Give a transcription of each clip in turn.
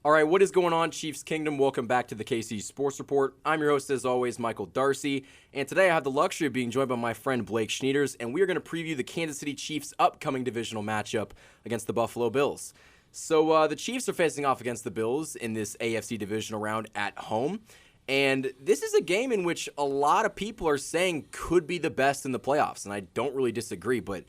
All right, what is going on, Chiefs Kingdom? Welcome back to the KC Sports Report. I'm your host, as always, Michael Darcy, and today I have the luxury of being joined by my friend Blake Schneiders, and we are going to preview the Kansas City Chiefs' upcoming divisional matchup against the Buffalo Bills. So the Chiefs are facing off against the Bills in this AFC divisional round at home, and this is a game in which a lot of people are saying could be the best in the playoffs, and I don't really disagree, but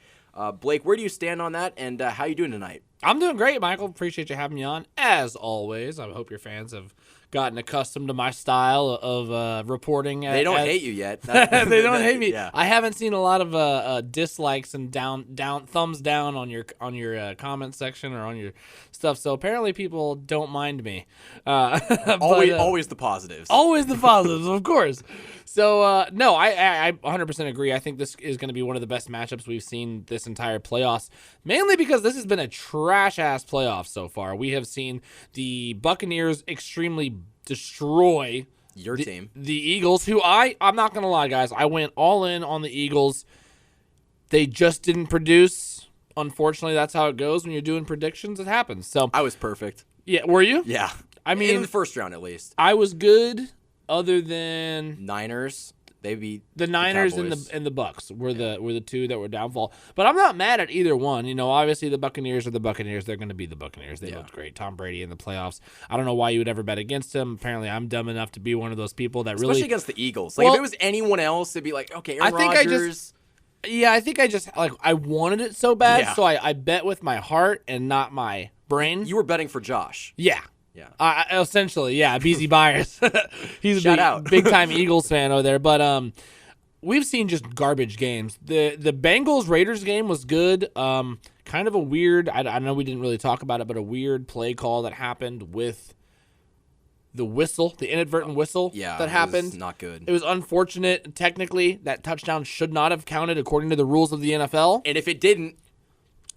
Blake, where do you stand on that, and how are you doing tonight? I'm doing great, Michael. Appreciate you having me on. As always, I hope your fans have gotten accustomed to my style of reporting. They don't hate you yet. They don't hate me. Yeah. I haven't seen a lot of dislikes and thumbs down on your comment section or on your stuff. So apparently people don't mind me. Always the positives. Always the positives, of course. So, no, I 100% agree. I think this is going to be one of the best matchups we've seen this entire playoffs, mainly because this has been a trash-ass playoff so far. We have seen the Buccaneers extremely destroy your team. The Eagles, who I'm not going to lie, guys. I went all in on the Eagles. They just didn't produce. Unfortunately, that's how it goes when you're doing predictions. It happens. So I was perfect. Yeah, were you? Yeah. I mean, in the first round at least. I was good. Other than Niners, they beat the Niners and the Bucks were the two that were downfall. But I'm not mad at either one. You know, obviously the Buccaneers are the Buccaneers. They're going to be the Buccaneers. They looked great. Tom Brady in the playoffs. I don't know why you would ever bet against him. Apparently, I'm dumb enough to be one of those people that especially against the Eagles. Like if it was anyone else, it'd be like, okay, Aaron Rodgers. I think I just I wanted it so bad, so I bet with my heart and not my brain. You were betting for Josh. Yeah. Yeah. Essentially, yeah. BZ Byers. He's a big time Eagles fan over there. But we've seen just garbage games. The Bengals Raiders game was good. Kind of a weird. I know we didn't really talk about it, but a weird play call that happened with the whistle, the inadvertent whistle that happened. Was not good. It was unfortunate. Technically, that touchdown should not have counted according to the rules of the NFL. And if it didn't.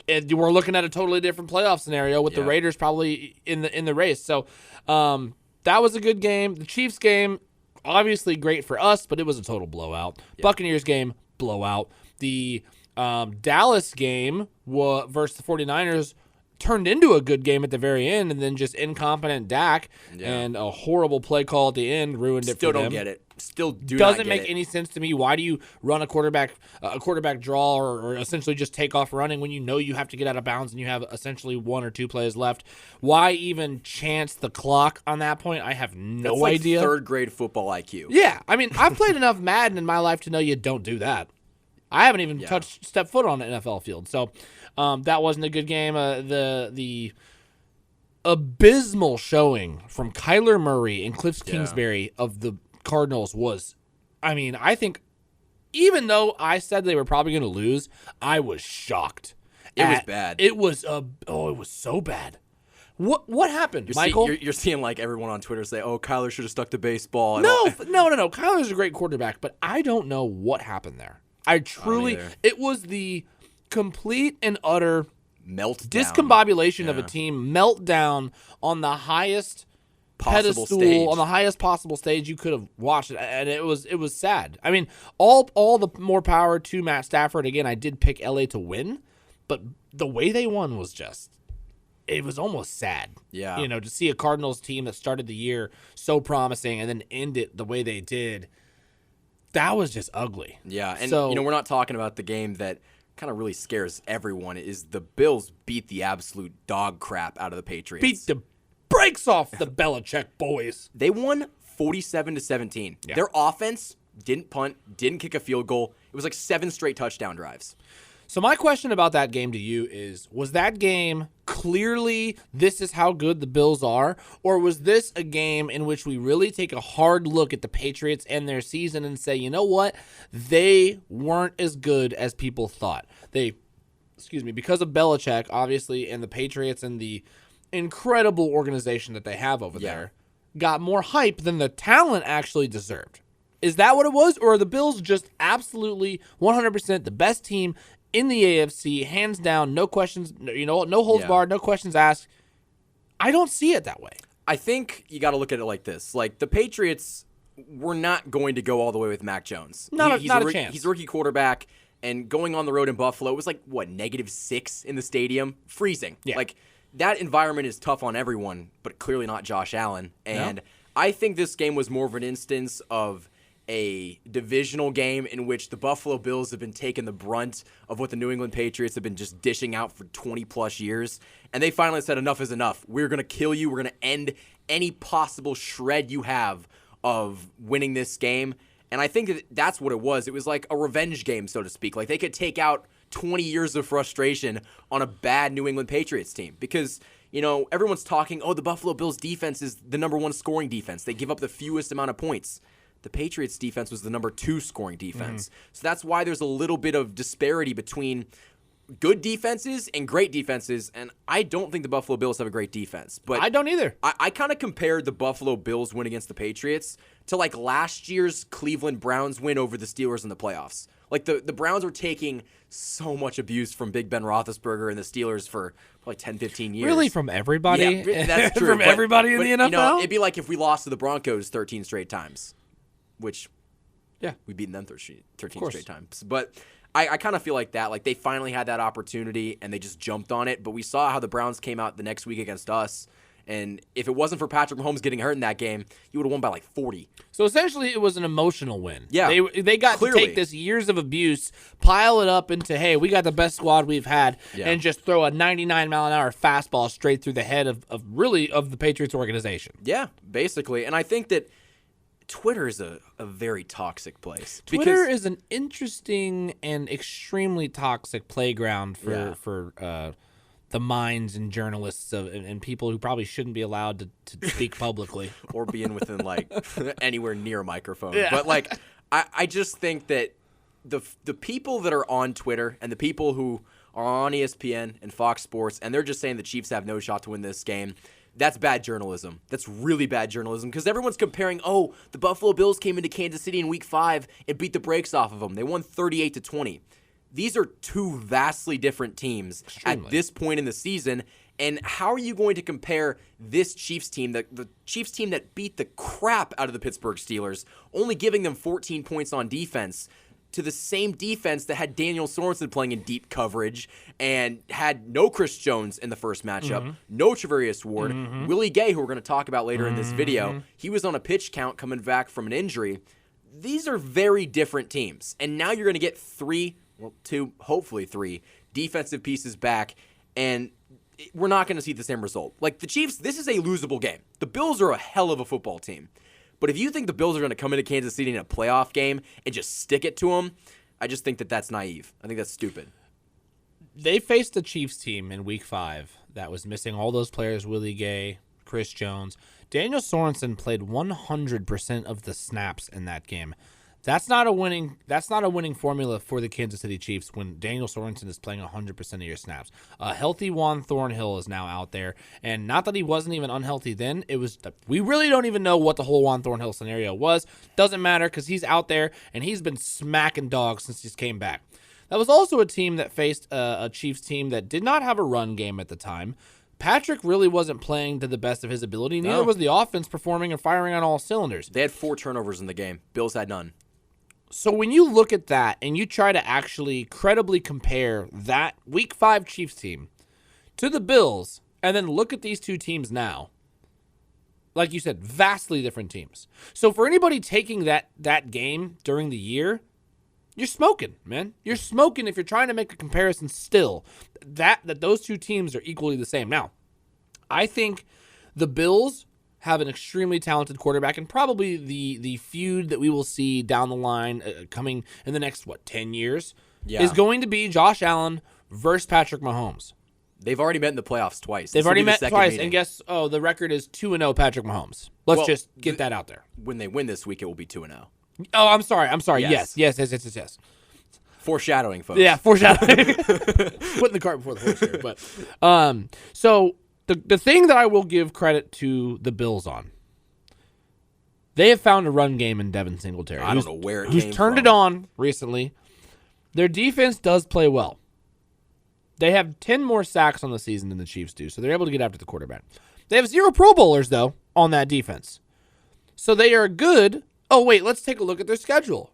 And we're looking at a totally different playoff scenario with the Raiders probably in the race. So that was a good game. The Chiefs game, obviously great for us, but it was a total blowout. Yeah. Buccaneers game, blowout. The Dallas game versus the 49ers turned into a good game at the very end, and then just incompetent Dak and a horrible play call at the end ruined it for them. Still don't get it. Still doesn't make any sense to me. Why do you run a quarterback draw or essentially just take off running when you know you have to get out of bounds and you have essentially one or two plays left? Why even chance the clock on that point? I have no idea. Third grade football IQ. Yeah, I mean, I've played enough Madden in my life to know you don't do that. I haven't even stepped foot on an NFL field, so that wasn't a good game. The abysmal showing from Kyler Murray and Cliff Kingsbury of the Cardinals was, I mean, I think even though I said they were probably going to lose, I was shocked. It was bad. It was it was so bad. What happened, Michael? You're seeing like everyone on Twitter say, "Oh, Kyler should have stuck to baseball." No. Kyler's a great quarterback, but I don't know what happened there. It was the complete and utter discombobulation of a team meltdown on the highest pedestal, on the highest possible stage you could have watched it, and it was sad. I mean, all the more power to Matt Stafford. Again, I did pick LA to win, but the way they won was it was almost sad. Yeah. You know, to see a Cardinals team that started the year so promising and then end it the way they did, that was just ugly. Yeah, and we're not talking about the game that kind of really scares everyone. Is the Bills beat the absolute dog crap out of the Patriots. Beat the brakes off the Belichick boys. They won 47-17. Yeah. Their offense didn't punt, didn't kick a field goal. It was like 7 straight touchdown drives. So my question about that game to you is, was that game clearly this is how good the Bills are, or was this a game in which we really take a hard look at the Patriots and their season and say, you know what, they weren't as good as people thought? Because of Belichick, obviously, and the Patriots and the incredible organization that they have over there, got more hype than the talent actually deserved. Is that what it was, or are the Bills just absolutely 100% the best team in the AFC, hands down, no questions, no holds barred, no questions asked? I don't see it that way. I think you got to look at it like this. Like, the Patriots were not going to go all the way with Mac Jones. Not a chance. He's a rookie quarterback, and going on the road in Buffalo, it was like, what, -6 in the stadium? Freezing. Yeah. Like, that environment is tough on everyone, but clearly not Josh Allen. And I think this game was more of an instance of a divisional game in which the Buffalo Bills have been taking the brunt of what the New England Patriots have been just dishing out for 20-plus years. And they finally said, enough is enough. We're going to kill you. We're going to end any possible shred you have of winning this game. And I think that that's what it was. It was like a revenge game, so to speak. Like they could take out 20 years of frustration on a bad New England Patriots team because, you know, everyone's talking, the Buffalo Bills defense is the number one scoring defense. They give up the fewest amount of points. The Patriots defense was the number 2 scoring defense. So that's why there's a little bit of disparity between good defenses and great defenses, and I don't think the Buffalo Bills have a great defense. But I don't either. I kind of compared the Buffalo Bills win against the Patriots to like last year's Cleveland Browns win over the Steelers in the playoffs. Like the Browns were taking so much abuse from Big Ben Roethlisberger and the Steelers for probably 10, 15 years. Really, from everybody? Yeah, that's true. From everybody in the NFL? You know, it'd be like if we lost to the Broncos 13 straight times, which, we've beaten them 13 straight times. But I kind of feel like that. Like they finally had that opportunity and they just jumped on it. But we saw how the Browns came out the next week against us. And if it wasn't for Patrick Mahomes getting hurt in that game, you would have won by like 40. So essentially, it was an emotional win. Yeah, they got clearly to take this years of abuse, pile it up into, hey, we got the best squad we've had, and just throw a 99-mile-an-hour fastball straight through the head of the Patriots organization. Yeah, basically. And I think that Twitter is a very toxic place. Twitter is an interesting and extremely toxic playground for the minds and journalists and people who probably shouldn't be allowed to speak publicly. Or being within, like, anywhere near a microphone. Yeah. But, like, I just think that the people that are on Twitter and the people who are on ESPN and Fox Sports, and they're just saying the Chiefs have no shot to win this game, that's bad journalism. That's really bad journalism because everyone's comparing, the Buffalo Bills came into Kansas City in Week 5 and beat the brakes off of them. They won 38-20. These are two vastly different teams at this point in the season. And how are you going to compare this Chiefs team, the Chiefs team that beat the crap out of the Pittsburgh Steelers, only giving them 14 points on defense, to the same defense that had Daniel Sorensen playing in deep coverage and had no Chris Jones in the first matchup, no Treverius Ward, Willie Gay, who we're going to talk about later in this video, he was on a pitch count coming back from an injury. These are very different teams. And now you're going to get hopefully three defensive pieces back, and we're not going to see the same result. Like the Chiefs, this is a losable game. The Bills are a hell of a football team. But if you think the Bills are going to come into Kansas City in a playoff game and just stick it to them, I just think that that's naive. I think that's stupid. They faced the Chiefs team in Week 5 that was missing all those players, Willie Gay, Chris Jones. Daniel Sorensen played 100% of the snaps in that game. That's not a winning formula for the Kansas City Chiefs when Daniel Sorensen is playing 100% of your snaps. A healthy Juan Thornhill is now out there, and not that he wasn't even unhealthy then. We really don't even know what the whole Juan Thornhill scenario was. Doesn't matter because he's out there, and he's been smacking dogs since he came back. That was also a team that faced a Chiefs team that did not have a run game at the time. Patrick really wasn't playing to the best of his ability. Neither was the offense performing and firing on all cylinders. They had 4 turnovers in the game. Bills had none. So when you look at that and you try to actually credibly compare that Week 5 Chiefs team to the Bills and then look at these two teams now, like you said, vastly different teams. So for anybody taking that game during the year, you're smoking, man. You're smoking if you're trying to make a comparison still. That those two teams are equally the same. Now, I think the Bills have an extremely talented quarterback, and probably the feud that we will see down the line coming in the next, 10 years, is going to be Josh Allen versus Patrick Mahomes. They've already met in the playoffs twice. They've already met twice, and the record is 2-0 Patrick Mahomes. Let's just get that out there. When they win this week, it will be 2-0. Oh, I'm sorry. Yes. Foreshadowing, folks. Yeah, foreshadowing. Putting the cart before the horse here. But, so the thing that I will give credit to the Bills on, they have found a run game in Devin Singletary. I don't know where it came from. Who's turned it on recently. Their defense does play well. They have 10 more sacks on the season than the Chiefs do, so they're able to get after the quarterback. They have 0 Pro Bowlers, though, on that defense. So they are good. Oh, wait, let's take a look at their schedule.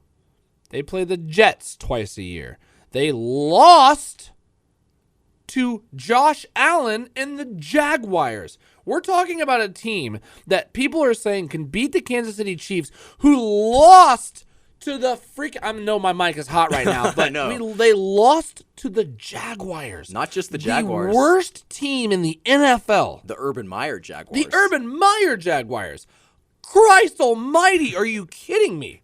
They play the Jets twice a year. They lost to Josh Allen and the Jaguars. We're talking about a team that people are saying can beat the Kansas City Chiefs, who lost to the I know my mic is hot right now, but they lost to the Jaguars. Not just the Jaguars. The worst team in the NFL. The Urban Meyer Jaguars. The Urban Meyer Jaguars. Christ almighty, are you kidding me?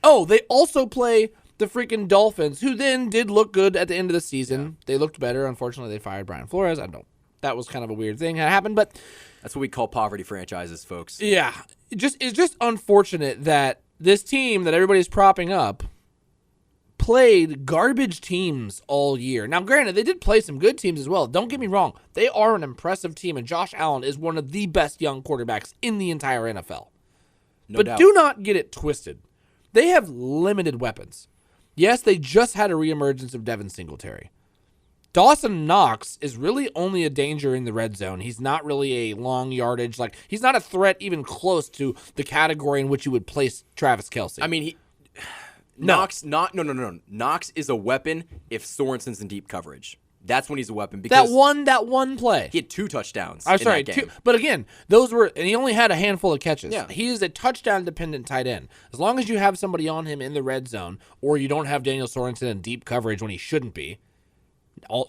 Oh, they also play the freaking Dolphins, who then did look good at the end of the season. Yeah. They looked better. Unfortunately, they fired Brian Flores. I know that was kind of a weird thing that happened, but that's what we call poverty franchises, folks. Yeah. It's just unfortunate that this team that everybody's propping up played garbage teams all year. Now, granted, they did play some good teams as well. Don't get me wrong. They are an impressive team, and Josh Allen is one of the best young quarterbacks in the entire NFL. No doubt. Do not get it twisted. They have limited weapons. Yes, they just had a reemergence of Devin Singletary. Dawson Knox is really only a danger in the red zone. He's not really a long yardage. He's not a threat even close to the category in which you would place Travis Kelce. I mean, Knox is a weapon if Sorensen's in deep coverage. That's when he's a weapon. Because that one play. He had 2 touchdowns. I'm sorry, in that game. But again, and he only had a handful of catches. Yeah. He is a touchdown-dependent tight end. As long as you have somebody on him in the red zone, or you don't have Daniel Sorensen in deep coverage when he shouldn't be, all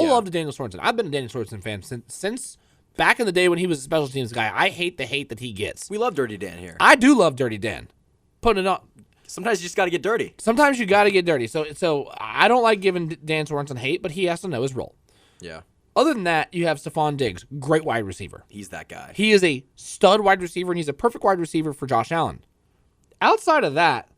love to Daniel Sorensen. I've been a Daniel Sorensen fan since back in the day when he was a special teams guy. I hate the hate that he gets. We love Dirty Dan here. I do love Dirty Dan. Putting it up. Sometimes you just got to get dirty. Sometimes you got to get dirty. So I don't like giving Dan Sorensen hate, but he has to know his role. Yeah. Other than that, you have Stephon Diggs, great wide receiver. He's that guy. He is a stud wide receiver, and he's a perfect wide receiver for Josh Allen. Outside of that,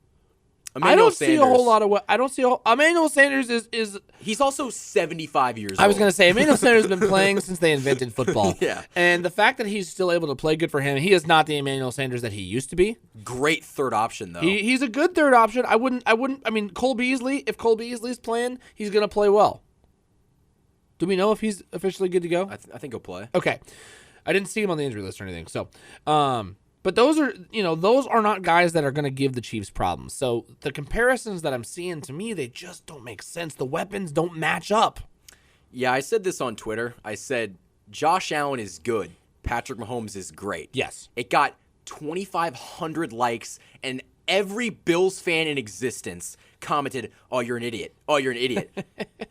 I don't see a whole lot of what I don't see. Emmanuel Sanders is. He's also 75 years old. I was going to say Emmanuel Sanders has been playing since they invented football. Yeah, and the fact that he's still able to play good for him, he is not the Emmanuel Sanders that he used to be. Great third option though. He's a good third option. I wouldn't. I mean, Cole Beasley. If Cole Beasley's playing, he's going to play well. Do we know if he's officially good to go? I think he'll play. Okay, I didn't see him on the injury list or anything. So, but those are not guys that are going to give the Chiefs problems. So the comparisons that I'm seeing, to me, they just don't make sense. The weapons don't match up. Yeah, I said this on Twitter. I said Josh Allen is good. Patrick Mahomes is great. Yes. It got 2,500 likes, and every Bills fan in existence commented, "Oh, you're an idiot. Oh, you're an idiot."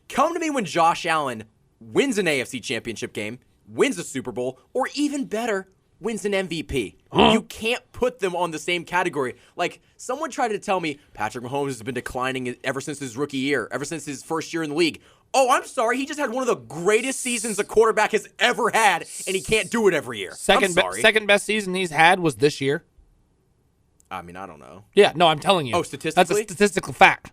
Come to me when Josh Allen wins an AFC championship game, wins a Super Bowl, or even better, wins an MVP. You can't put them on the same category. Like, someone tried to tell me Patrick Mahomes has been declining ever since his rookie year, ever since his first year in the league. Oh, I'm sorry. He just had one of the greatest seasons a quarterback has ever had, and he can't do it every year. Second best season he's had was this year. I mean, I don't know. Yeah, no, I'm telling you. Oh, statistically? That's a statistical fact.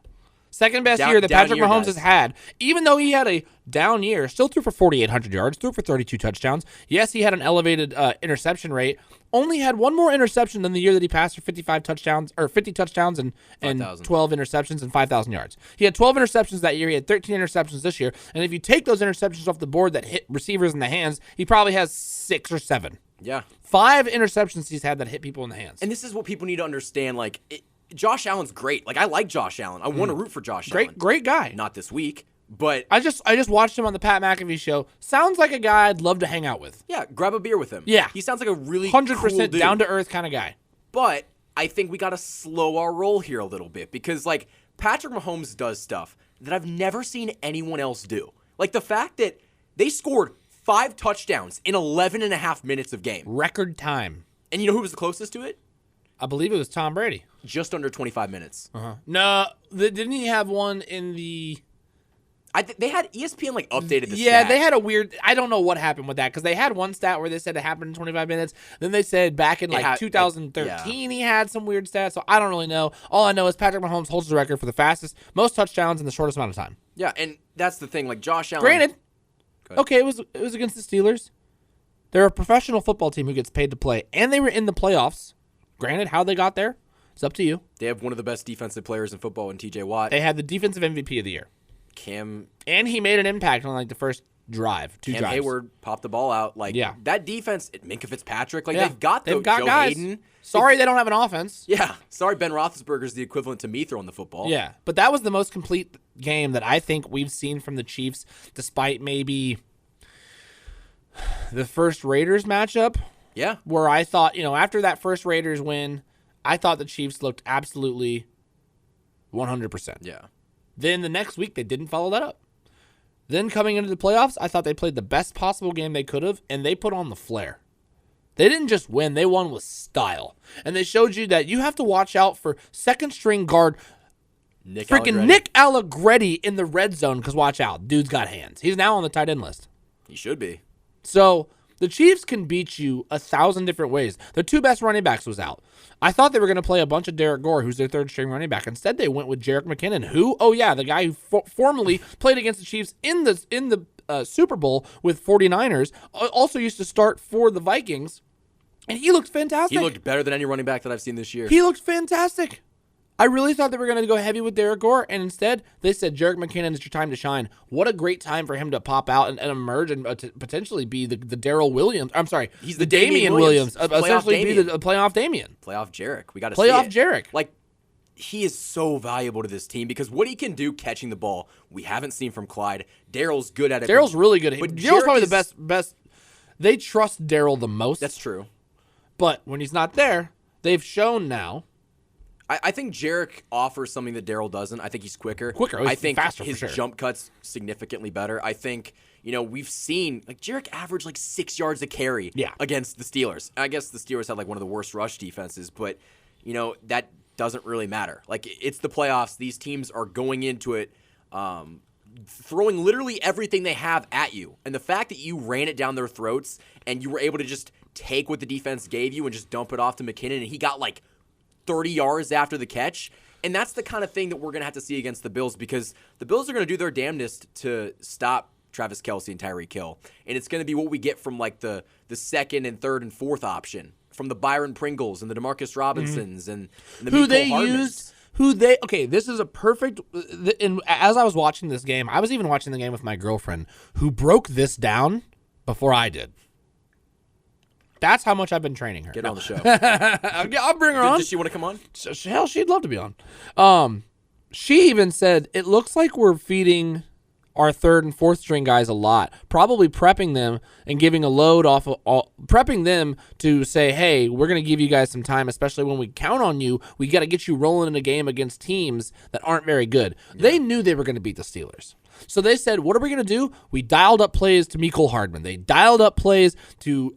Second best year that Patrick Mahomes has had. Even though he had a down year, still threw for 4,800 yards, threw for 32 touchdowns. Yes, he had an elevated interception rate. Only had one more interception than the year that he passed for 50 touchdowns and 12 interceptions and 5,000 yards. He had 12 interceptions that year. He had 13 interceptions this year. And if you take those interceptions off the board that hit receivers in the hands, he probably has 6 or 7. Yeah. 5 interceptions he's had that hit people in the hands. And this is what people need to understand. Like, Josh Allen's great. Like, I like Josh Allen. I want to root for Josh Allen. Great guy. Not this week, but I just watched him on the Pat McAfee show. Sounds like a guy I'd love to hang out with. Yeah, grab a beer with him. Yeah. He sounds like a really 100% cool dude. Down to earth kind of guy. But I think we got to slow our roll here a little bit because, like, Patrick Mahomes does stuff that I've never seen anyone else do. Like, the fact that they scored 5 touchdowns in 11 and a half minutes of game. Record time. And you know who was the closest to it? I believe it was Tom Brady. Just under 25 minutes. No, didn't he have one in the... They had ESPN updated the stat. They had a weird... I don't know what happened with that because they had one stat where they said it happened in 25 minutes. Then they said back in 2013 he had some weird stats. So I don't really know. All I know is Patrick Mahomes holds the record for the most touchdowns in the shortest amount of time. Yeah, and that's the thing. Like, Josh Allen... Granted, okay, it was against the Steelers. They're a professional football team who gets paid to play, and they were in the playoffs. Granted, how they got there, it's up to you. They have one of the best defensive players in football in TJ Watt. They had the defensive MVP of the year. Cam. And he made an impact on the first drive, two Cam drives. Hayward popped the ball out. Like, that defense, Minka Fitzpatrick, like, they've got Joe guys. Hayden. Sorry they don't have an offense. Yeah. Sorry Ben Roethlisberger's the equivalent to me throwing the football. Yeah. But that was the most complete game that I think we've seen from the Chiefs, despite maybe the first Raiders matchup. Yeah. Where I thought, after that first Raiders win, I thought the Chiefs looked absolutely 100%. Yeah. Then the next week, they didn't follow that up. Then coming into the playoffs, I thought they played the best possible game they could have, and they put on the flair. They didn't just win. They won with style. And they showed you that you have to watch out for second-string guard Nick Allegretti in the red zone, because watch out. Dude's got hands. He's now on the tight end list. He should be. So the Chiefs can beat you 1,000 different ways. Their two best running backs was out. I thought they were going to play a bunch of Derek Gore, who's their third-string running back. Instead, they went with Jerick McKinnon, who, the guy who formerly played against the Chiefs in the Super Bowl with 49ers, also used to start for the Vikings, and he looked fantastic. He looked better than any running back that I've seen this year. He looked fantastic. I really thought they were going to go heavy with Derek Gore, and instead they said, Jerick McKinnon, it's your time to shine. What a great time for him to pop out and emerge and potentially be the Darrell Williams. I'm sorry, he's the Damian Williams. Essentially Damian. be the playoff Damian. Playoff Jerick. We got to see it. Playoff Jerick. Like, he is so valuable to this team because what he can do catching the ball, we haven't seen from Clyde. Darrell's good at it. Darrell's really good. But Darrell's probably Jerick the best. They trust Darrell the most. That's true. But when he's not there, they've shown now. I think Jerick offers something that Darrell doesn't. I think he's quicker. I think faster his for sure. jump cut's significantly better. I think, we've seen, Jerick averaged 6 yards a carry against the Steelers. I guess the Steelers had one of the worst rush defenses, but, that doesn't really matter. It's the playoffs. These teams are going into it throwing literally everything they have at you. And the fact that you ran it down their throats and you were able to just take what the defense gave you and just dump it off to McKinnon, and he got 30 yards after the catch. And that's the kind of thing that we're going to have to see against the Bills, because the Bills are going to do their damnedest to stop Travis Kelce and Tyreek Hill. And it's going to be what we get from the second and third and fourth option, from the Byron Pringles and the DeMarcus Robinsons and the who Mecole they Hardmans. used. Okay, this is a perfect, and as I was watching this game, I was even watching the game with my girlfriend, who broke this down before I did. That's how much I've been training her. Get on the show. I'll bring her on. Does she want to come on? Hell, she'd love to be on. She even said, it looks like we're feeding our third and fourth string guys a lot, probably prepping them and giving a load off of prepping them to say, hey, we're going to give you guys some time, especially when we count on you. We got to get you rolling in a game against teams that aren't very good. Yeah. They knew they were going to beat the Steelers. So they said, what are we going to do? We dialed up plays to Mecole Hardman. They dialed up plays to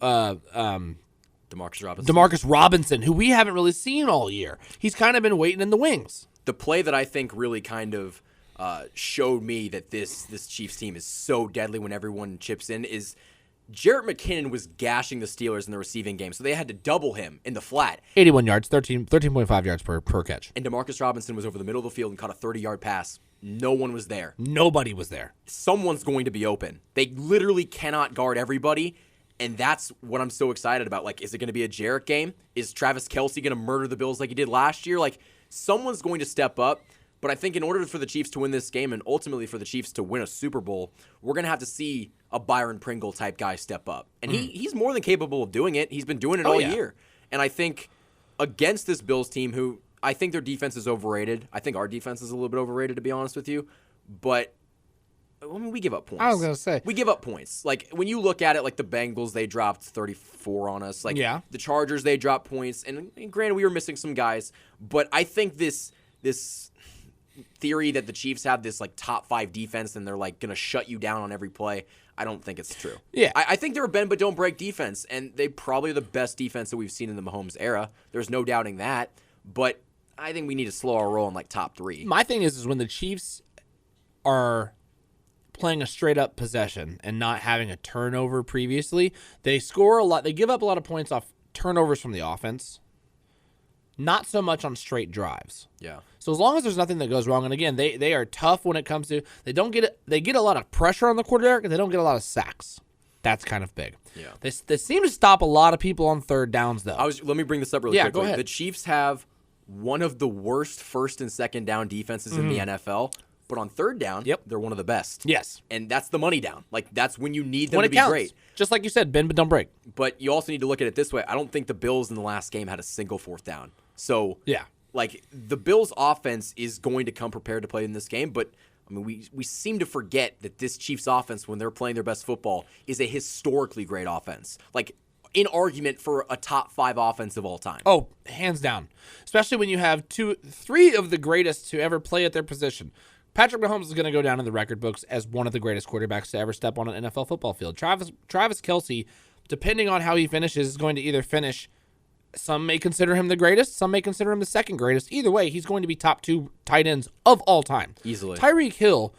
DeMarcus Robinson, who we haven't really seen all year. He's kind of been waiting in the wings. The play that I think really kind of showed me that this Chiefs team is so deadly when everyone chips in is Jerick McKinnon was gashing the Steelers in the receiving game, so they had to double him in the flat. 81 yards, 13.5 yards per catch. And DeMarcus Robinson was over the middle of the field and caught a 30-yard pass. No one was there. Nobody was there. Someone's going to be open. They literally cannot guard everybody, and that's what I'm so excited about. Is it going to be a Jerick game? Is Travis Kelce going to murder the Bills like he did last year? Someone's going to step up. But I think in order for the Chiefs to win this game and ultimately for the Chiefs to win a Super Bowl, we're going to have to see a Byron Pringle type guy step up. And he's more than capable of doing it. He's been doing it all year. And I think against this Bills team, who I think their defense is overrated. I think our defense is a little bit overrated, to be honest with you. But, we give up points. I was going to say. We give up points. When you look at it, the Bengals, they dropped 34 on us. The Chargers, they dropped points. And granted, we were missing some guys. But I think this theory that the Chiefs have this top 5 defense and they're going to shut you down on every play, I don't think it's true. Yeah. I think they're a bend but don't break defense, and they probably are the best defense that we've seen in the Mahomes era. There's no doubting that. But I think we need to slow our roll in top 3. My thing is when the Chiefs are playing a straight up possession and not having a turnover previously, they score a lot. They give up a lot of points off turnovers from the offense. Not so much on straight drives. Yeah. So as long as there's nothing that goes wrong, and again, they are tough when it comes to they get a lot of pressure on the quarterback and they don't get a lot of sacks. That's kind of big. Yeah. They seem to stop a lot of people on third downs though. Let me bring this up really quickly. Go ahead. The Chiefs have one of the worst first and second down defenses in the NFL, But on third down, they're one of the best. Yes. And that's the money down. Like, that's when you need them when to it be counts. great. Just like you said, bend but don't break. But you also need to look at it this way. I don't think the Bills in the last game had a single fourth down. So, like, the Bills' offense is going to come prepared to play in this game. But, I mean, we seem to forget that this Chiefs offense, when they're playing their best football, is a historically great offense. Like, in argument for a top 5 offense of all time. Oh, hands down. Especially when you have 3 of the greatest to ever play at their position. Patrick Mahomes is going to go down in the record books as one of the greatest quarterbacks to ever step on an NFL football field. Travis Kelce, depending on how he finishes, is going to either finish, some may consider him the greatest, some may consider him the second greatest. Either way, he's going to be top 2 tight ends of all time. Easily. Tyreek Hill,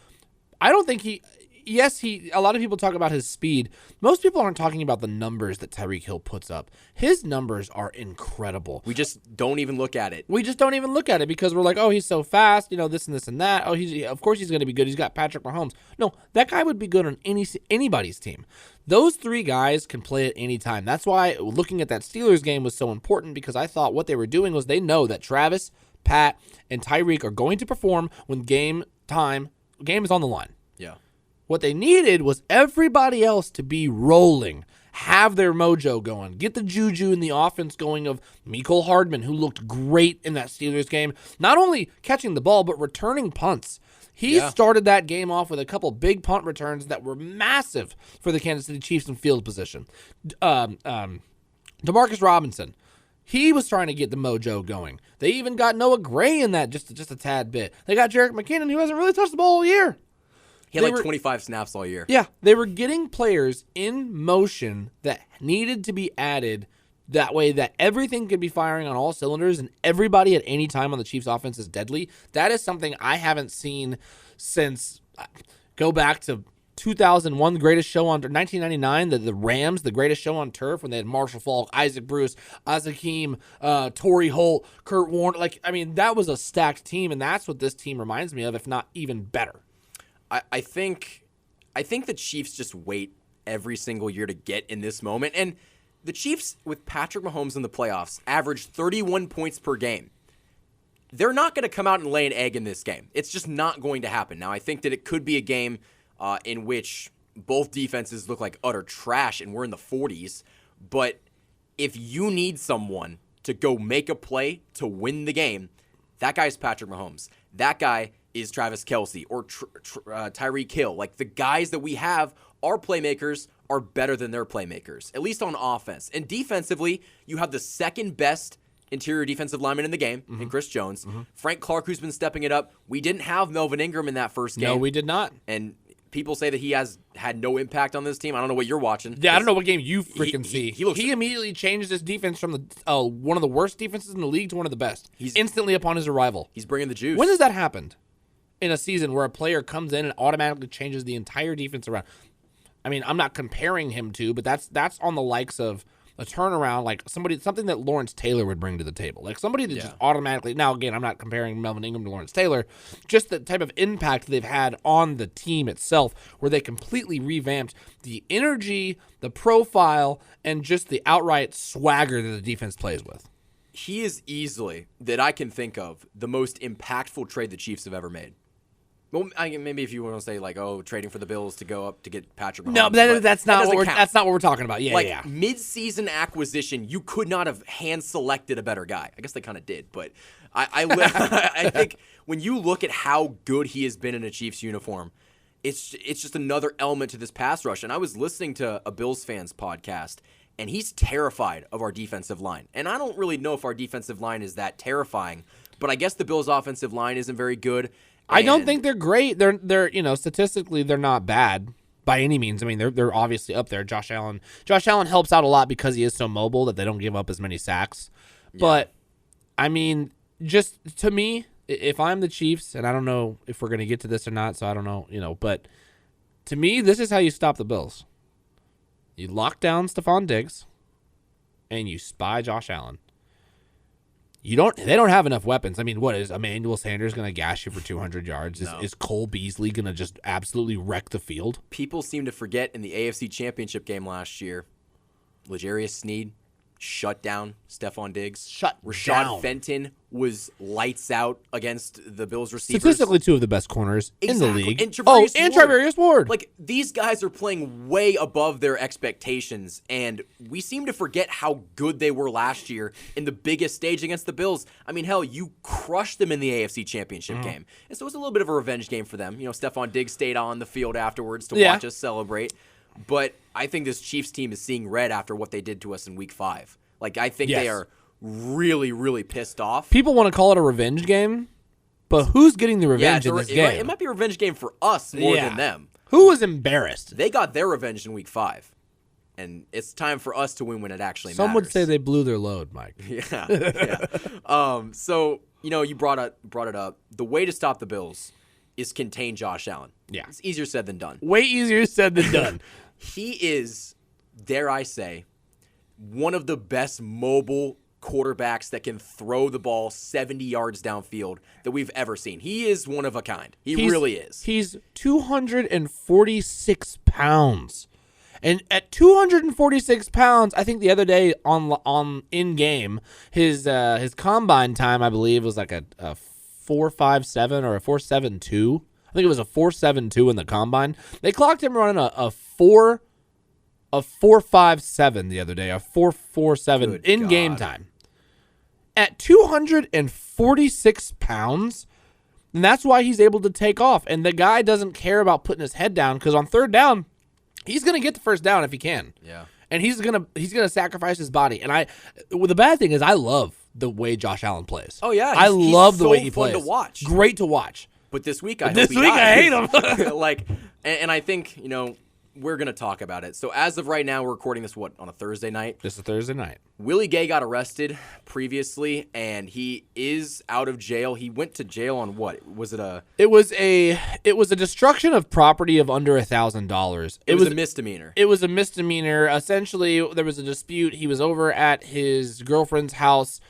I don't think a lot of people talk about his speed. Most people aren't talking about the numbers that Tyreek Hill puts up. His numbers are incredible. We just don't even look at it. We just don't even look at it because we're like, oh, he's so fast, this and this and that. Oh, of course he's going to be good. He's got Patrick Mahomes. No, that guy would be good on anybody's team. Those 3 guys can play at any time. That's why looking at that Steelers game was so important, because I thought what they were doing was they know that Travis, Pat, and Tyreek are going to perform when game is on the line. Yeah. What they needed was everybody else to be rolling, have their mojo going, get the juju in the offense going of Mecole Hardman, who looked great in that Steelers game, not only catching the ball, but returning punts. He started that game off with a couple big punt returns that were massive for the Kansas City Chiefs in field position. Demarcus Robinson, he was trying to get the mojo going. They even got Noah Gray in that just a tad bit. They got Jerick McKinnon, who hasn't really touched the ball all year. He had 25 snaps all year. Yeah, they were getting players in motion that needed to be added that way that everything could be firing on all cylinders and everybody at any time on the Chiefs offense is deadly. That is something I haven't seen since, go back to 2001, the greatest show on 1999, the Rams, the greatest show on turf, when they had Marshall Faulk, Isaac Bruce, Azakim, Torrey Holt, Kurt Warner. That was a stacked team, and that's what this team reminds me of, if not even better. I think the Chiefs just wait every single year to get in this moment. And the Chiefs, with Patrick Mahomes in the playoffs, averaged 31 points per game. They're not going to come out and lay an egg in this game. It's just not going to happen. Now, I think that it could be a game in which both defenses look like utter trash and we're in the 40s. But if you need someone to go make a play to win the game, that guy's Patrick Mahomes. That guy is Travis Kelce or Tyreek Hill. Like, the guys that we have, our playmakers are better than their playmakers, at least on offense. And defensively, you have the second best interior defensive lineman in the game, in Chris Jones. Frank Clark, who's been stepping it up. We didn't have Melvin Ingram in that first game. No, we did not. And people say that he has had no impact on this team. I don't know what you're watching. Yeah, I don't know what game you freaking see. He immediately changed his defense from the one of the worst defenses in the league to one of the best. He's instantly upon his arrival. He's bringing the juice. When has that happened in a season where a player comes in and automatically changes the entire defense around? I mean, I'm not comparing him to, but that's on the likes of a turnaround, like something that Lawrence Taylor would bring to the table. Like somebody that just automatically, now again, I'm not comparing Melvin Ingram to Lawrence Taylor, just the type of impact they've had on the team itself, where they completely revamped the energy, the profile, and just the outright swagger that the defense plays with. He is easily, that I can think of, the most impactful trade the Chiefs have ever made. Well, maybe if you want to say trading for the Bills to go up to get Patrick Mahomes. No, but that's not what we're talking about. Yeah, mid-season acquisition, you could not have hand-selected a better guy. I guess they kind of did, but I think when you look at how good he has been in a Chiefs uniform, it's just another element to this pass rush. And I was listening to a Bills fans podcast, and he's terrified of our defensive line. And I don't really know if our defensive line is that terrifying, but I guess the Bills' offensive line isn't very good. I don't think they're great. They're statistically they're not bad by any means. I mean, they're obviously up there. Josh Allen helps out a lot because he is so mobile that they don't give up as many sacks. Yeah. But I mean, just to me, if I'm the Chiefs, and I don't know if we're going to get to this or not, so I don't know, but to me, this is how you stop the Bills. You lock down Stephon Diggs and you spy Josh Allen. They don't have enough weapons. I mean, what is Emmanuel Sanders going to gash you for 200 yards? No. Is Cole Beasley going to just absolutely wreck the field? People seem to forget in the AFC Championship game last year, L'Jarius Sneed shut down Stephon Diggs. Rashad down. Fenton was lights out against the Bills receivers. Statistically, two of the best corners in the league. And Travarius Ward. Like, these guys are playing way above their expectations, and we seem to forget how good they were last year in the biggest stage against the Bills. I mean, hell, you crushed them in the AFC Championship game. And so it was a little bit of a revenge game for them. You know, Stephon Diggs stayed on the field afterwards to watch us celebrate. But I think this Chiefs team is seeing red after what they did to us in Week 5. Like, I think they are really, really pissed off. People want to call it a revenge game, but who's getting the revenge in this game? It might be a revenge game for us more than them. Who was embarrassed? They got their revenge in Week 5. And it's time for us to win when it actually matters. Some would say they blew their load, Mike. Yeah. So, you know, you brought it up. The way to stop the Bills is contain Josh Allen. Yeah. It's easier said than done. Way easier said than done. He is, dare I say, one of the best mobile quarterbacks that can throw the ball 70 yards downfield that we've ever seen. He is one of a kind. He really is. He's 246 pounds. And at 246 pounds, I think the other day on in game, his combine time, I believe, was like a 4.57 or a 4.72. I think it was a 4.72 in the combine. They clocked him running a 4.57 the other day, a 4.47 in game time. At 246 pounds, and that's why he's able to take off. And the guy doesn't care about putting his head down, because on third down, he's going to get the first down if he can. Yeah. And he's gonna sacrifice his body. And the bad thing is, I love the way Josh Allen plays. Oh yeah, I love the way he plays. Fun to watch. Great to watch. But this week, I hate him. Like, and I think, you know, we're going to talk about it. So as of right now, we're recording this, on a Thursday night? This is a Thursday night. Willie Gay got arrested previously, and he is out of jail. He went to jail on what? Was it a... It was a destruction of property of under $1,000. It was a misdemeanor. It was a misdemeanor. Essentially, there was a dispute. He was over at his girlfriend's house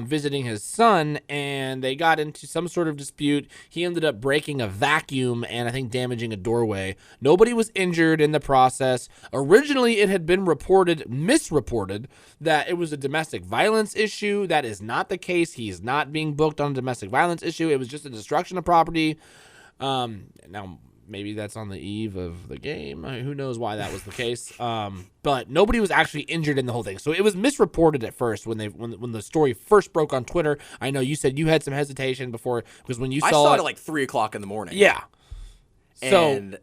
visiting his son, and they got into some sort of dispute. He ended up breaking a vacuum and I think damaging a doorway. Nobody was injured in the process. Originally, it had been misreported that it was a domestic violence issue. That is not the case. He is not being booked on a domestic violence issue. It was just a destruction of property. Now, maybe that's on the eve of the game. Who knows why that was the case? But nobody was actually injured in the whole thing. So it was misreported at first when the story first broke on Twitter. I know you said you had some hesitation before, because when you I saw it at like 3:00 in the morning. Yeah. And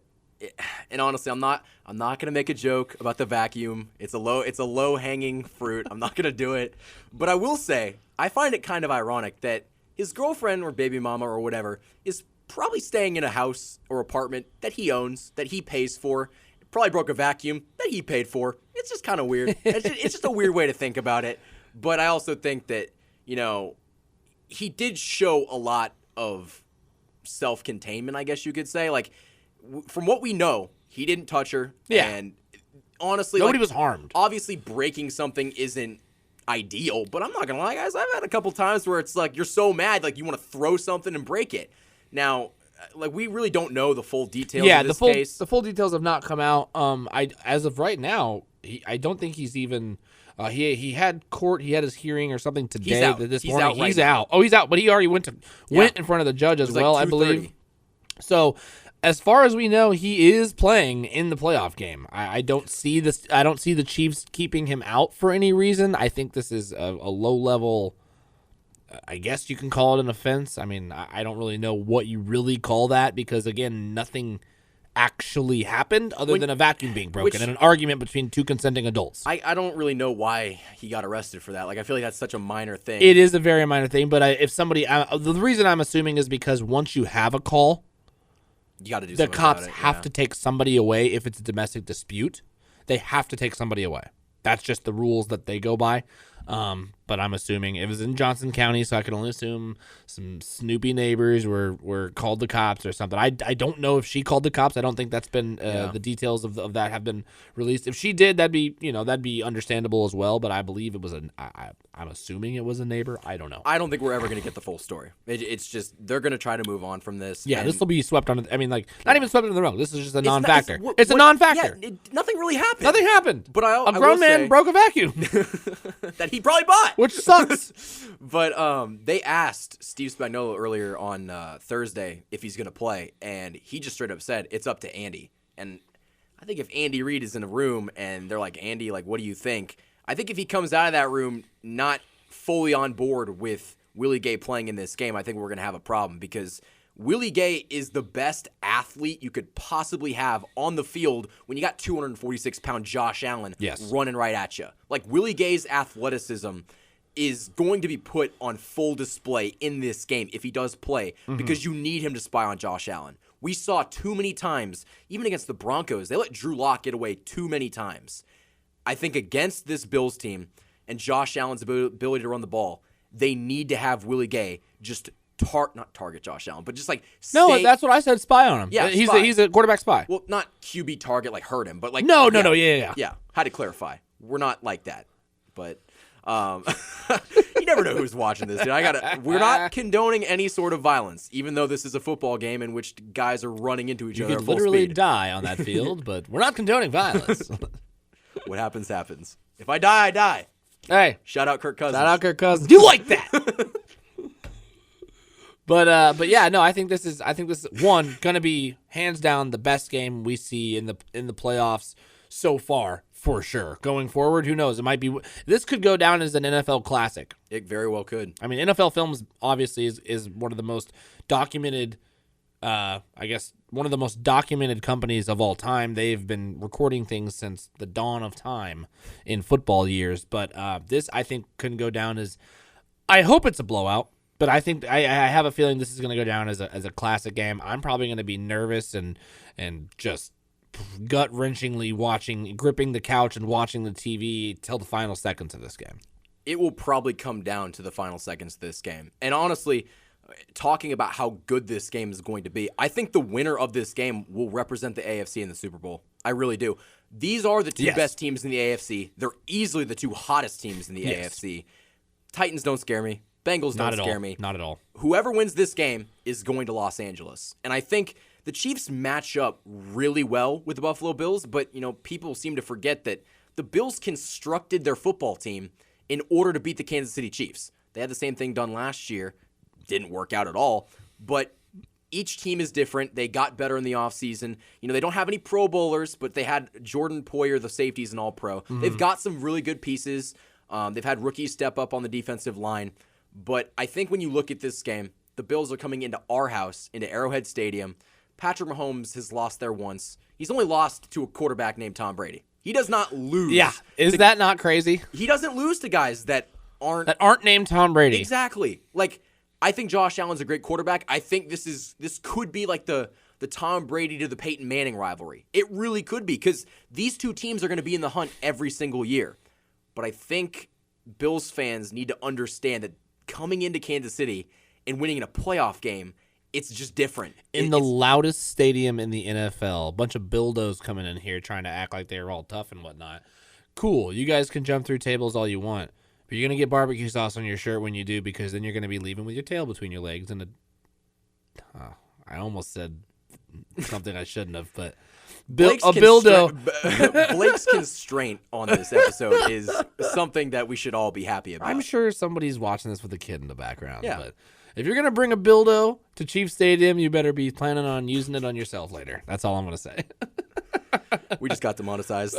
honestly, I'm not gonna make a joke about the vacuum. It's a low hanging fruit. I'm not gonna do it. But I will say, I find it kind of ironic that his girlfriend or baby mama or whatever is probably staying in a house or apartment that he owns, that he pays for. Probably broke a vacuum that he paid for. It's just kind of weird. It's just a weird way to think about it. But I also think that, you know, he did show a lot of self-containment, I guess you could say. Like, from what we know, he didn't touch her. Yeah. And honestly, nobody was harmed. Obviously, breaking something isn't ideal, but I'm not going to lie, guys. I've had a couple times where it's like you're so mad, like you want to throw something and break it. Now, like, we really don't know the full details of this case. The full details have not come out. As of right now, I don't think he's even. He had court. He had his hearing or something today. He's out. This He's morning. out right he's now. out. Oh, he's out. But he already went in front of the judge as well, like I believe. So, as far as we know, he is playing in the playoff game. I don't see this. I don't see the Chiefs keeping him out for any reason. I think this is a low level. I guess you can call it an offense. I mean, I don't really know what you really call that, because, again, nothing actually happened other than a vacuum being broken and an argument between two consenting adults. I don't really know why he got arrested for that. Like, I feel like that's such a minor thing. It is a very minor thing, but if somebody... the reason I'm assuming is because once you have a call, you got to do the something cops about it, have to take somebody away. If it's a domestic dispute, they have to take somebody away. That's just the rules that they go by. but I'm assuming it was in Johnson County, so I can only assume some snoopy neighbors were called the cops or something. I don't know if she called the cops. I don't think that's been the details of that have been released. If she did, that'd be understandable as well. But I believe it was I'm assuming it was a neighbor. I don't know. I don't think we're ever going to get the full story. It's just they're going to try to move on from this. Yeah, this will be swept on. I mean, like not even swept under the rug. This is just a non-factor. It's a non-factor. Yeah, nothing really happened. Nothing happened. But a grown man broke a vacuum that he probably bought, which sucks. But they asked Steve Spagnuolo earlier on Thursday if he's going to play, and he just straight up said it's up to Andy. And I think if Andy Reid is in a room and they're like, Andy, like, what do you think? I think if he comes out of that room not fully on board with Willie Gay playing in this game, I think we're going to have a problem because Willie Gay is the best athlete you could possibly have on the field when you got 246-pound Josh Allen running right at you. Like, Willie Gay's athleticism is going to be put on full display in this game if he does play because you need him to spy on Josh Allen. We saw too many times, even against the Broncos, they let Drew Lock get away too many times. I think against this Bills team and Josh Allen's ability to run the ball, they need to have Willie Gay just not target Josh Allen, but just like no, that's what I said. Spy on him. Yeah, he's a quarterback spy. Well, not QB target like hurt him, but like no, yeah. Had to clarify. We're not like that, but you never know who's watching this. Dude. We're not condoning any sort of violence, even though this is a football game in which guys are running into each other at full speed. You could literally die on that field, but we're not condoning violence. What happens, happens. If I die, I die. Hey, shout out Kirk Cousins. Shout out Kirk Cousins. You like that? But yeah, no, I think this is one gonna be hands down the best game we see in the playoffs so far for sure. Going forward, who knows? It might be this could go down as an NFL classic. It very well could. I mean, NFL Films obviously is one of the most documented. I guess one of the most documented companies of all time. They've been recording things since the dawn of time in football years. But this, I think, can go down as. I hope it's a blowout. But I think I have a feeling this is going to go down as a classic game. I'm probably going to be nervous and just gut-wrenchingly gripping the couch and watching the TV till the final seconds of this game. It will probably come down to the final seconds of this game. And honestly, talking about how good this game is going to be, I think the winner of this game will represent the AFC in the Super Bowl. I really do. These are the two best teams in the AFC. They're easily the two hottest teams in the AFC. Titans don't scare me. Bengals don't scare me. Not at all. Whoever wins this game is going to Los Angeles. And I think the Chiefs match up really well with the Buffalo Bills, but people seem to forget that the Bills constructed their football team in order to beat the Kansas City Chiefs. They had the same thing done last year. Didn't work out at all. But each team is different. They got better in the offseason. They don't have any Pro Bowlers, but they had Jordan Poyer, the safeties, and all-pro. They've got some really good pieces. They've had rookies step up on the defensive line. But I think when you look at this game, the Bills are coming into our house, into Arrowhead Stadium. Patrick Mahomes has lost there once. He's only lost to a quarterback named Tom Brady. He does not lose. Yeah, is that not crazy? He doesn't lose to guys that aren't named Tom Brady. Exactly. Like, I think Josh Allen's a great quarterback. I think this could be like the Tom Brady to the Peyton Manning rivalry. It really could be because these two teams are going to be in the hunt every single year. But I think Bills fans need to understand that coming into Kansas City and winning in a playoff game, it's just different. In the loudest stadium in the NFL, a bunch of bildos coming in here trying to act like they're all tough and whatnot. Cool, you guys can jump through tables all you want, but you're going to get barbecue sauce on your shirt when you do because then you're going to be leaving with your tail between your legs. And I almost said something I shouldn't have, but Blake's constraint on this episode is something that we should all be happy about. I'm sure somebody's watching this with a kid in the background. Yeah. But if you're going to bring a dildo to Chiefs Stadium, you better be planning on using it on yourself later. That's all I'm going to say. We just got demonetized.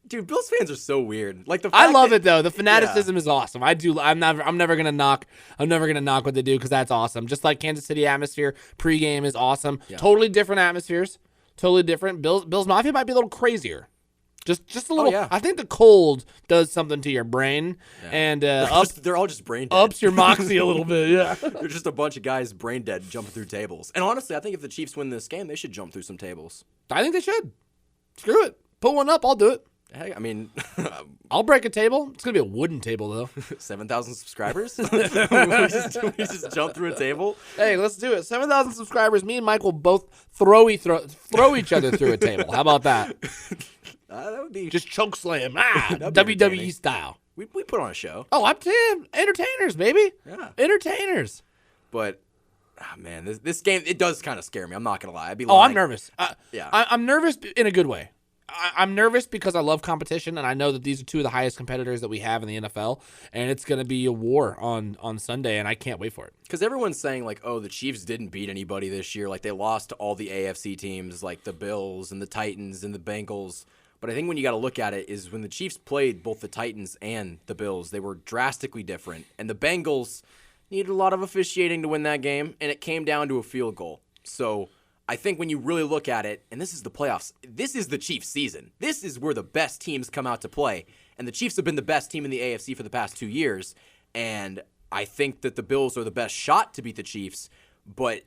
Dude, Bills fans are so weird. Like I love it though. The fanaticism is awesome. I'm never gonna knock what they do because that's awesome. Just like Kansas City atmosphere pregame is awesome. Yeah. Totally different atmospheres. Totally different. Bills Mafia might be a little crazier. Just a little. Oh, yeah. I think the cold does something to your brain, and they're all just brain dead. Ups your moxie a little bit. Yeah, they're just a bunch of guys brain dead jumping through tables. And honestly, I think if the Chiefs win this game, they should jump through some tables. I think they should. Screw it. Put one up. I'll do it. Hey, I mean, I'll break a table. It's going to be a wooden table, though. 7,000 subscribers? we just jump through a table? Hey, let's do it. 7,000 subscribers. Me and Michael both throw each other through a table. How about that? That would be... Just choke slam. WWE style. We put on a show. Oh, I'm Tim. Entertainers, baby. Yeah. Entertainers. But, man, this game, it does kind of scare me. I'm not going to lie. I'd be lying. I'm nervous. Yeah. I'm nervous in a good way. I'm nervous because I love competition, and I know that these are two of the highest competitors that we have in the NFL, and it's going to be a war on Sunday, and I can't wait for it. Because everyone's saying, like, oh, the Chiefs didn't beat anybody this year. Like, they lost to all the AFC teams, like the Bills and the Titans and the Bengals. But I think when you got to look at it is when the Chiefs played both the Titans and the Bills, they were drastically different. And the Bengals needed a lot of officiating to win that game, and it came down to a field goal. So I think when you really look at it, and this is the playoffs, this is the Chiefs' season. This is where the best teams come out to play. And the Chiefs have been the best team in the AFC for the past 2 years. And I think that the Bills are the best shot to beat the Chiefs. But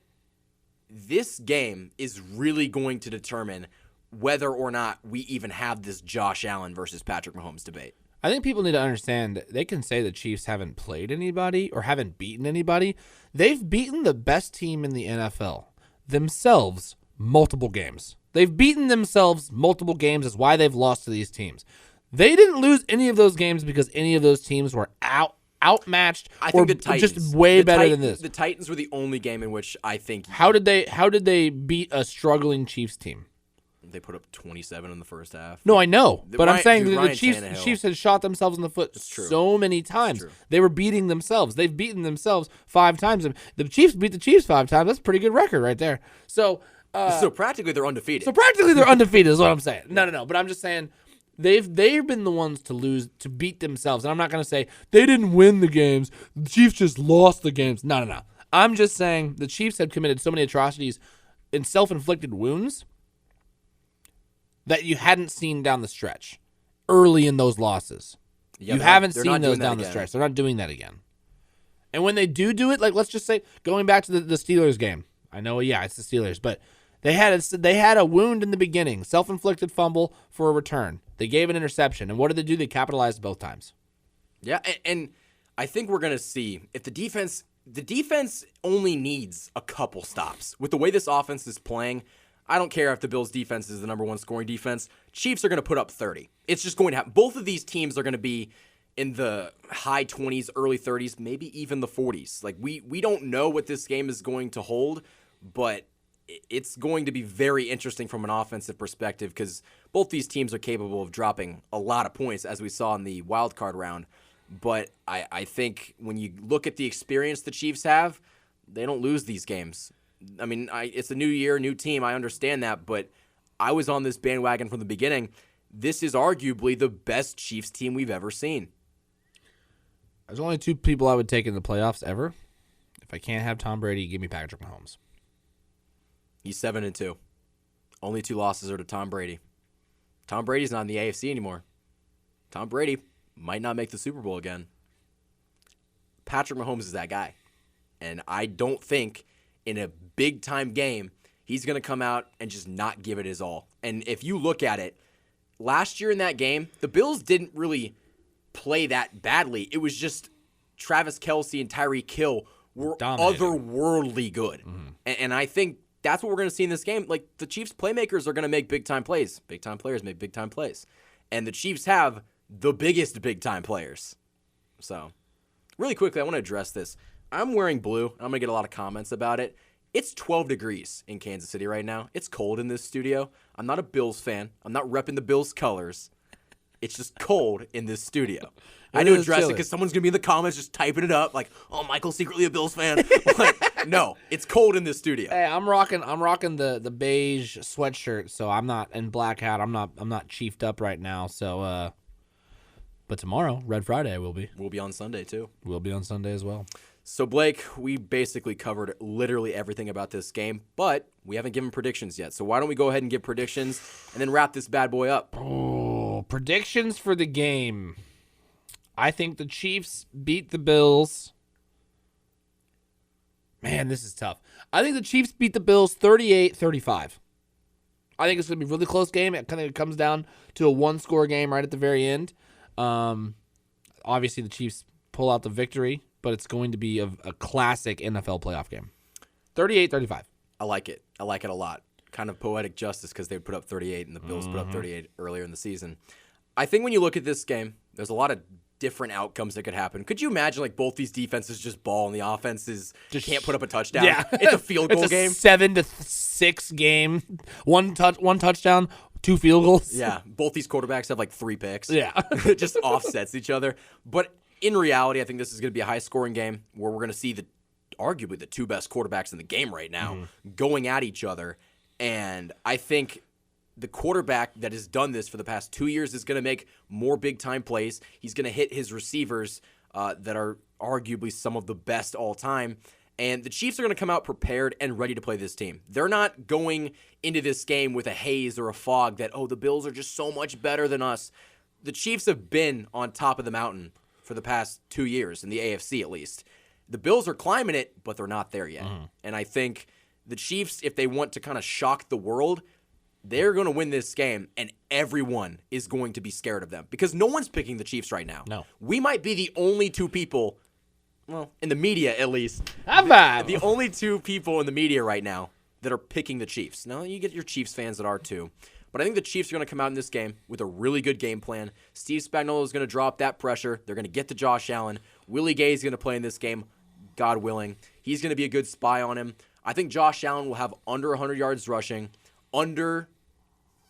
this game is really going to determine whether or not we even have this Josh Allen versus Patrick Mahomes debate. I think people need to understand they can say the Chiefs haven't played anybody or haven't beaten anybody. They've beaten the best team in the NFL themselves multiple games. They've beaten themselves multiple games. Is why they've lost to these teams. They didn't lose any of those games because any of those teams were outmatched. I think the Titans just way better than this. The Titans were the only game in which I think How did they beat a struggling Chiefs team? they put up 27 in the first half. No, I know, but I'm saying dude, the Chiefs had shot themselves in the foot so many times. They were beating themselves. They've beaten themselves 5 times. The Chiefs beat the Chiefs 5 times. That's a pretty good record right there. So practically they're undefeated. Is what I'm saying. No. But I'm just saying they've been the ones to beat themselves. And I'm not going to say they didn't win the games. The Chiefs just lost the games. No. I'm just saying the Chiefs have committed so many atrocities and self-inflicted wounds that you hadn't seen down the stretch early in those losses. Yeah, you haven't seen those down the stretch. They're not doing that again. And when they do it, like let's just say, going back to the Steelers game, I know, yeah, it's the Steelers, but they had a wound in the beginning, self-inflicted fumble for a return. They gave an interception, and what did they do? They capitalized both times. Yeah, and I think we're going to see if the defense only needs a couple stops. With the way this offense is playing, I don't care if the Bills' defense is the number 1 scoring defense. Chiefs are going to put up 30. It's just going to happen. Both of these teams are going to be in the high 20s, early 30s, maybe even the 40s. Like we don't know what this game is going to hold, but it's going to be very interesting from an offensive perspective because both these teams are capable of dropping a lot of points, as we saw in the wild card round. But I think when you look at the experience the Chiefs have, they don't lose these games. I mean, it's a new year, new team. I understand that, but I was on this bandwagon from the beginning. This is arguably the best Chiefs team we've ever seen. There's only 2 people I would take in the playoffs ever. If I can't have Tom Brady, give me Patrick Mahomes. He's 7-2. Only 2 losses are to Tom Brady. Tom Brady's not in the AFC anymore. Tom Brady might not make the Super Bowl again. Patrick Mahomes is that guy. And I don't think in a big-time game, he's going to come out and just not give it his all. And if you look at it, last year in that game, the Bills didn't really play that badly. It was just Travis Kelce and Tyreek Hill were otherworldly good. Mm-hmm. And I think that's what we're going to see in this game. Like, the Chiefs' playmakers are going to make big-time plays. Big-time players make big-time plays. And the Chiefs have the biggest big-time players. So, really quickly, I want to address this. I'm wearing blue. I'm going to get a lot of comments about it. It's 12 degrees in Kansas City right now. It's cold in this studio. I'm not a Bills fan. I'm not repping the Bills colors. It's just cold in this studio. I had to address it because someone's going to be in the comments just typing it up like, oh, Michael's secretly a Bills fan. Like, no, it's cold in this studio. Hey, I'm rocking the beige sweatshirt, so I'm not in black hat. I'm not chiefed up right now. So, but tomorrow, Red Friday, I will be. We'll be on Sunday too. We'll be on Sunday as well. So, Blake, we basically covered literally everything about this game, but we haven't given predictions yet. So why don't we go ahead and give predictions and then wrap this bad boy up? Oh, predictions for the game. I think the Chiefs beat the Bills. Man, this is tough. I think the Chiefs beat the Bills 38-35. I think it's going to be a really close game. It kind of comes down to a one-score game right at the very end. Obviously, the Chiefs pull out the victory, but it's going to be a classic NFL playoff game. 38-35. I like it. I like it a lot. Kind of poetic justice because they put up 38 and the Bills put up 38 earlier in the season. I think when you look at this game, there's a lot of different outcomes that could happen. Could you imagine like both these defenses just ball and the offenses just can't put up a touchdown? Yeah. It's a field goal game. It's a 7-6 game. One touchdown, 2 field goals. Yeah. Both these quarterbacks have like 3 picks. Yeah. It just offsets each other. But in reality, I think this is going to be a high-scoring game where we're going to see arguably the 2 best quarterbacks in the game right now going at each other. And I think the quarterback that has done this for the past 2 years is going to make more big-time plays. He's going to hit his receivers that are arguably some of the best all time. And the Chiefs are going to come out prepared and ready to play this team. They're not going into this game with a haze or a fog that, the Bills are just so much better than us. The Chiefs have been on top of the mountain for the past 2 years, in the AFC at least. The Bills are climbing it, but they're not there yet. And I think the Chiefs, if they want to kind of shock the world, they're going to win this game, and everyone is going to be scared of them because no one's picking the Chiefs right now. No. We might be the only 2 people, well, in the media at least, the only 2 people in the media right now that are picking the Chiefs. Now, you get your Chiefs fans that are too. But I think the Chiefs are going to come out in this game with a really good game plan. Steve Spagnuolo is going to drop that pressure. They're going to get to Josh Allen. Willie Gay is going to play in this game, God willing. He's going to be a good spy on him. I think Josh Allen will have under 100 yards rushing, under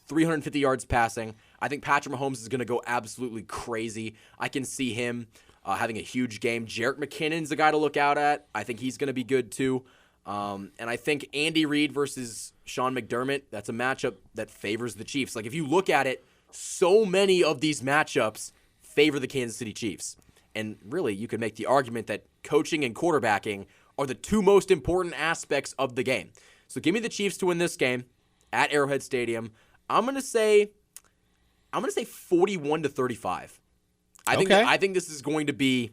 350 yards passing. I think Patrick Mahomes is going to go absolutely crazy. I can see him having a huge game. Jerick McKinnon's a guy to look out at. I think he's going to be good too. And I think Andy Reid versus Sean McDermott, that's a matchup that favors the Chiefs. Like if you look at it, so many of these matchups favor the Kansas City Chiefs. And really, you could make the argument that coaching and quarterbacking are the 2 most important aspects of the game. So give me the Chiefs to win this game at Arrowhead Stadium. I'm gonna say 41-35. I think this is going to be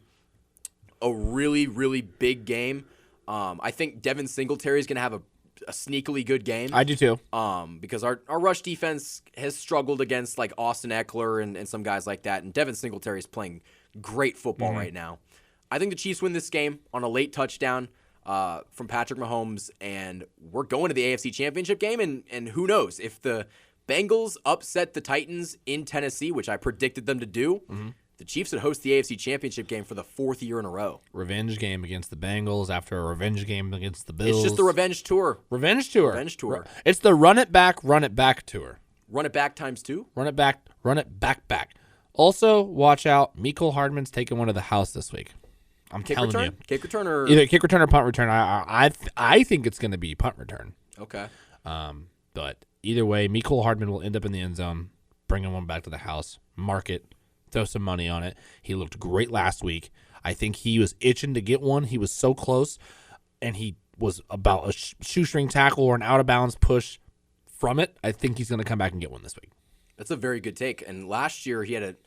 a really, really big game. I think Devin Singletary is going to have a sneakily good game. I do too. Because our rush defense has struggled against like Austin Eckler and some guys like that, and Devin Singletary is playing great football right now. I think the Chiefs win this game on a late touchdown from Patrick Mahomes, and we're going to the AFC Championship game, and who knows, if the Bengals upset the Titans in Tennessee, which I predicted them to do, the Chiefs would host the AFC Championship game for the 4th year in a row. Revenge game against the Bengals after a revenge game against the Bills. It's just the revenge tour. Revenge tour. It's the run it back tour. Run it back times 2? Run it back. Also, watch out. Mecole Hardman's taking one to the house this week. I'm telling you. Kick return or either kick return or punt return. I think it's going to be punt return. Okay. But either way, Mecole Hardman will end up in the end zone, bringing one back to the house. Mark it. Throw some money on it. He looked great last week. I think he was itching to get one. He was so close, and he was about a shoestring tackle or an out-of-bounds push from it. I think he's going to come back and get one this week. That's a very good take. And last year, he had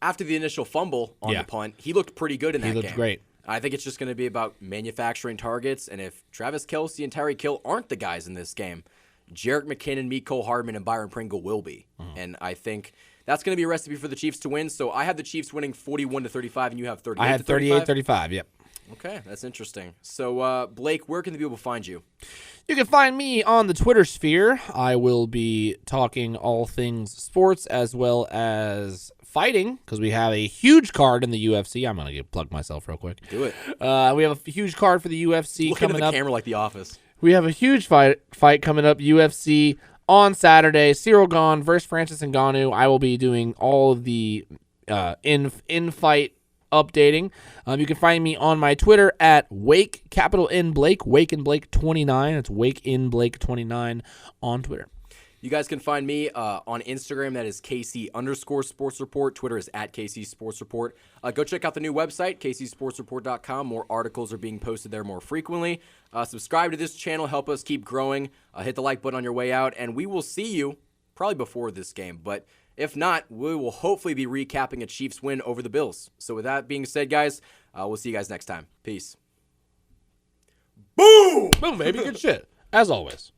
after the initial fumble on the punt, he looked pretty good in that game. He looked great. I think it's just going to be about manufacturing targets, and if Travis Kelce and Tyreek Hill aren't the guys in this game, Jerick McKinnon, Mecole Hardman, and Byron Pringle will be. And I think that's going to be a recipe for the Chiefs to win. So I have the Chiefs winning 41-35, and you have 38-35. I had 38-35, yep. Okay, that's interesting. So, Blake, where can the people find you? You can find me on the Twitter sphere. I will be talking all things sports as well as fighting because we have a huge card in the UFC. I'm going to plug myself real quick. Do it. We have a huge card for the UFC coming into the up. Camera like The Office. We have a huge fight coming up, UFC on Saturday. Cyril Gane versus Francis Ngannou. I will be doing all of the in-fight updating. You can find me on my Twitter at Wake, capital N Blake, Wake and Blake 29. It's Wake in Blake 29 on Twitter. You guys can find me on Instagram. That is KC_Sports Report. Twitter is at KC Sports Report. Go check out the new website, KCSportsReport.com. More articles are being posted there more frequently. Subscribe to this channel. Help us keep growing. Hit the like button on your way out. And we will see you probably before this game. But if not, we will hopefully be recapping a Chiefs win over the Bills. So with that being said, guys, we'll see you guys next time. Peace. Boom! Boom, baby. Good shit. As always.